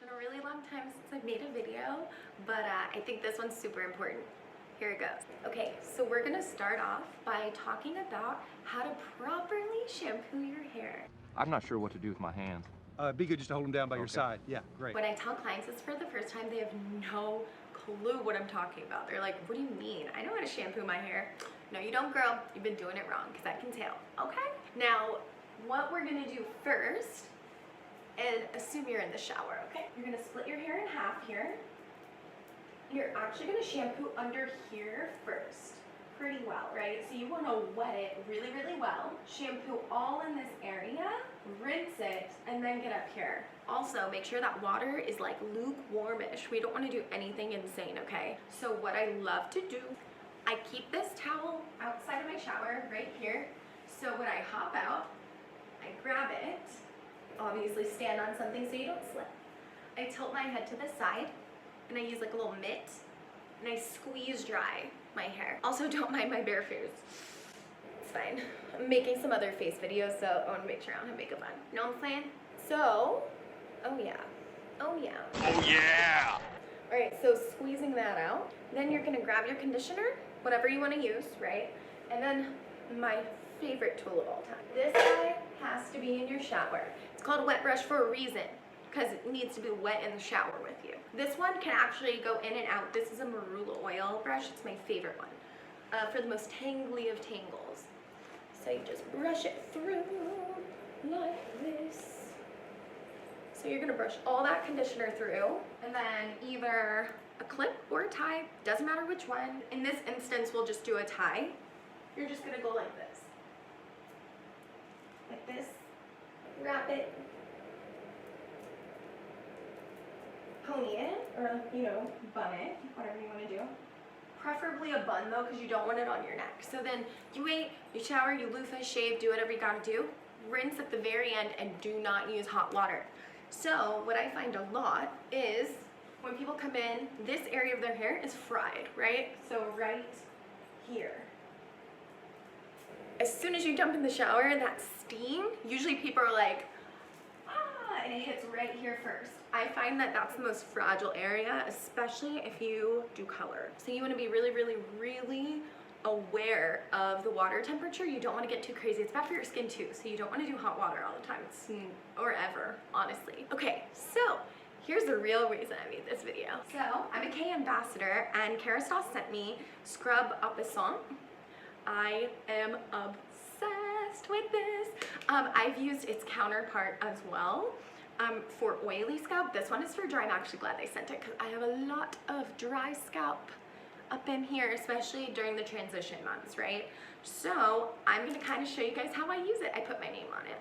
It's been a really long time since I've made a video, but I think this one's super important. Here it goes. Okay, so we're gonna start off by talking about how to properly shampoo your hair. I'm not sure what to do with my hands. Be good just to hold them down by your side. Yeah, great. When I tell clients this for the first time, they have no clue what I'm talking about. They're like, what do you mean? I know how to shampoo my hair. No, you don't, girl. You've been doing it wrong, because I can tell, okay? Now, what we're gonna do first is assume you're in the shower, okay? You're gonna split your hair in half here. You're actually gonna shampoo under here first, pretty well, right? So you wanna wet it really, really well. Shampoo all in this area, rinse it, and then get up here. Also, make sure that water is like lukewarmish. We don't wanna do anything insane, okay? So what I love to do, I keep this towel outside of my shower right here. So when I hop out, I grab it, obviously stand on something so you don't slip. I tilt my head to the side, and I use like a little mitt, and I squeeze dry my hair. Also, don't mind my bare face. It's fine. I'm making some other face videos, so I want to make sure I don't have makeup on. You know what I'm saying? So, oh yeah. Oh yeah. Oh yeah! All right, so squeezing that out. Then you're gonna grab your conditioner, whatever you wanna use, right? And then my favorite tool of all time. This guy has to be in your shower. It's called a wet brush for a reason, because it needs to be wet in the shower with you. This one can actually go in and out. This is a marula oil brush. It's my favorite one for the most tangly of tangles. So you just brush it through like this. So you're gonna brush all that conditioner through, and then either a clip or a tie, doesn't matter which one. In this instance, we'll just do a tie. You're just gonna go like this. Like this, wrap it, pony it, or bun it, whatever you want to do. Preferably a bun though, because you don't want it on your neck. So then you wait, you shower, you loofah, shave, do whatever you gotta do. Rinse at the very end and do not use hot water. So what I find a lot is when people come in, this area of their hair is fried, right? So right here. As soon as you jump in the shower, that steam, usually people are like, ah, and it hits right here first. I find that that's the most fragile area, especially if you do color. So you wanna be really, really, really aware of the water temperature. You don't wanna get too crazy. It's bad for your skin too, so you don't wanna do hot water all the time, or ever, honestly. Okay, so here's the real reason I made this video. So I'm a K ambassador, and Kerastase sent me Scrub Appeasant. I am obsessed with this. I've used its counterpart as well for oily scalp. This one is for dry. I'm actually glad they sent it because I have a lot of dry scalp up in here, especially during the transition months, right? So I'm gonna kind of show you guys how I use it. I put my name on it.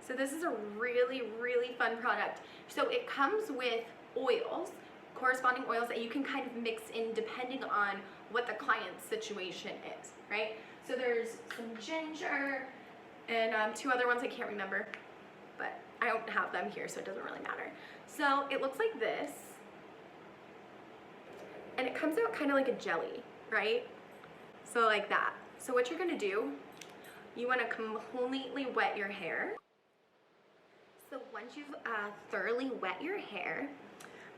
So this is a really, really fun product. So it comes with oils, corresponding oils that you can kind of mix in depending on what the client's situation is, right? So there's some ginger and two other ones I can't remember, but I don't have them here, so it doesn't really matter. So it looks like this, and it comes out kind of like a jelly, right? So like that. So what you're gonna do, you wanna completely wet your hair. So once you've thoroughly wet your hair,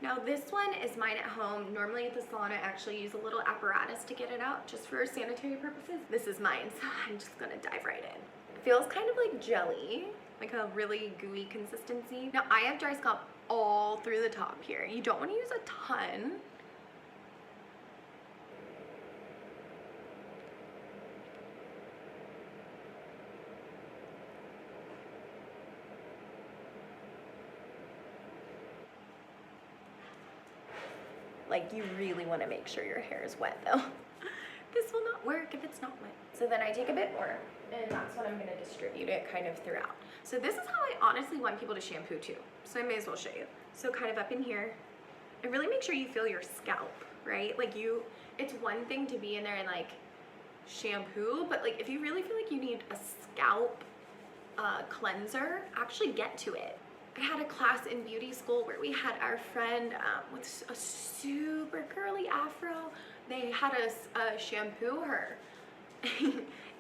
now this one is mine at home. Normally at the salon I actually use a little apparatus to get it out just for sanitary purposes. This is mine, so I'm just gonna dive right in. It feels kind of like jelly, like a really gooey consistency. Now I have dry scalp all through the top here. You don't wanna use a ton. Like, you really want to make sure your hair is wet though. This will not work if it's not wet. So then I take a bit more, and that's when I'm going to distribute it kind of throughout. So this is how I honestly want people to shampoo too. So I may as well show you. So kind of up in here, and really make sure you feel your scalp, right? Like it's one thing to be in there and like shampoo, but like if you really feel like you need a scalp cleanser, actually get to it. I had a class in beauty school where we had our friend with a super curly afro. They had us shampoo her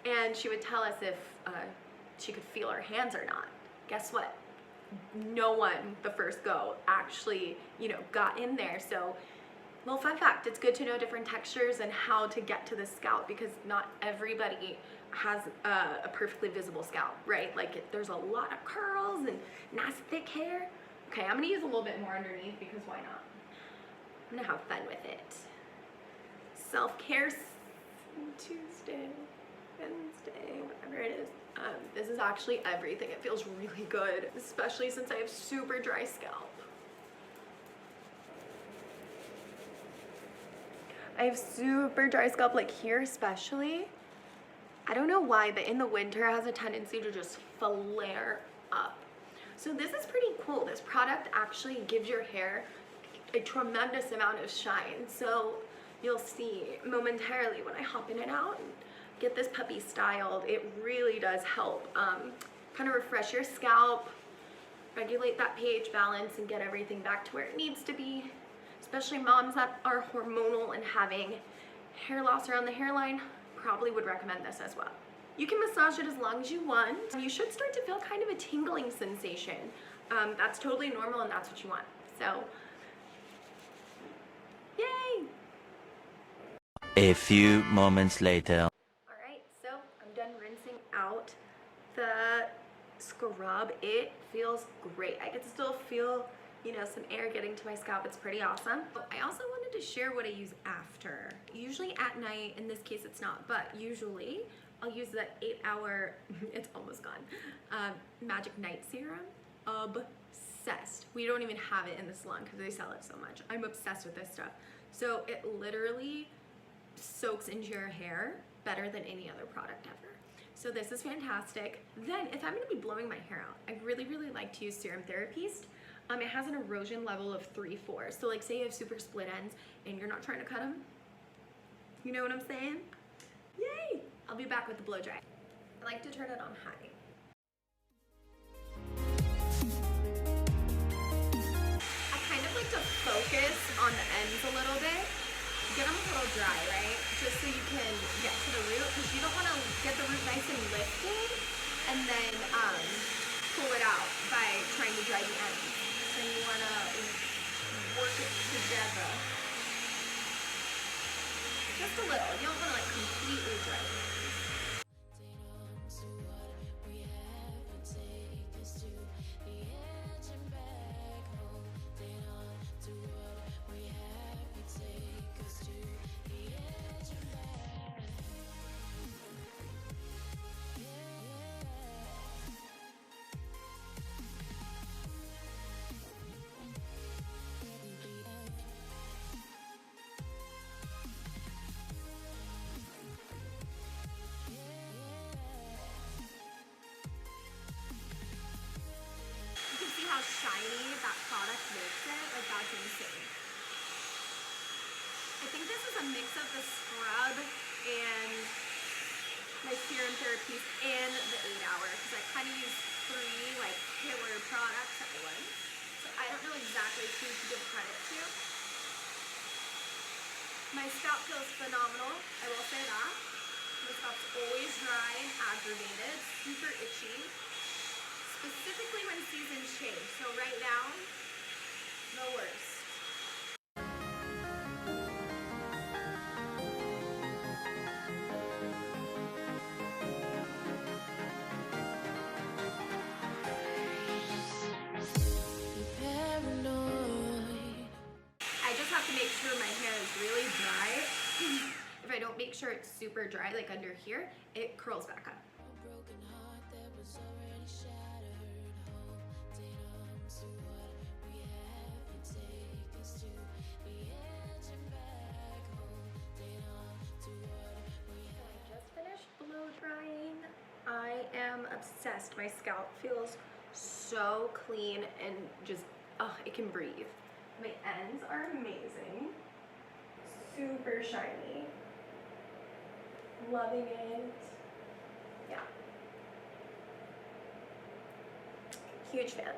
and she would tell us if she could feel her hands or not. Guess what? no one the first go actually, you know, got in there. So, well, fun fact, it's good to know different textures and how to get to the scalp, because not everybody has a perfectly visible scalp, right? Like there's a lot of curls and nice thick hair. Okay, I'm gonna use a little bit more underneath because why not? I'm gonna have fun with it. Self-care Tuesday, Wednesday, whatever it is. This is actually everything. It feels really good, especially since I have super dry scalp. I have super dry scalp, like here especially. I don't know why, but in the winter it has a tendency to just flare up. So this is pretty cool. This product actually gives your hair a tremendous amount of shine. So you'll see momentarily when I hop in and out and get this puppy styled, it really does help kind of refresh your scalp, regulate that pH balance, and get everything back to where it needs to be. Especially moms that are hormonal and having hair loss around the hairline, probably would recommend this as well. You can massage it as long as you want. You should start to feel kind of a tingling sensation. That's totally normal and that's what you want. So, yay! A few moments later. All right, so I'm done rinsing out the scrub. It feels great. I can still feel, you know, some air getting to my scalp. It's pretty awesome. I also wanted to share what I use after. Usually at night, in this case it's not, but usually I'll use the 8-hour, it's almost gone, Magic Night Serum. Obsessed. We don't even have it in the salon because they sell it so much. I'm obsessed with this stuff. So it literally soaks into your hair better than any other product ever. So this is fantastic. Then if I'm gonna be blowing my hair out, I really like to use Serum Therapist. It has an erosion level of 3/4. So like say you have super split ends and you're not trying to cut them. You know what I'm saying? Yay! I'll be back with the blow dry. I like to turn it on high. I kind of like to focus on the ends a little bit. Get them a little dry, right? Just so you can get to the root, because you don't want to get the root nice and lifted and then pull it out by trying to dry the ends. So you want to work it together. Just a little. You don't want to like completely dry the ends. How shiny that product makes it, like that's insane. I think this is a mix of the scrub and my Serum Therapist and the 8-hour, because I kind of use 3 like killer products at once. So I don't know exactly who to give credit to. My scalp feels phenomenal, I will say that. My scalp's always dry and aggravated, super itchy. Specifically when seasons change. So right now, the worst. I just have to make sure my hair is really dry. If I don't make sure it's super dry, like under here, it curls back up. Drying. I am obsessed. My scalp feels so clean and just, oh, it can breathe. My ends are amazing. Super shiny. Loving it. Yeah. Huge fan.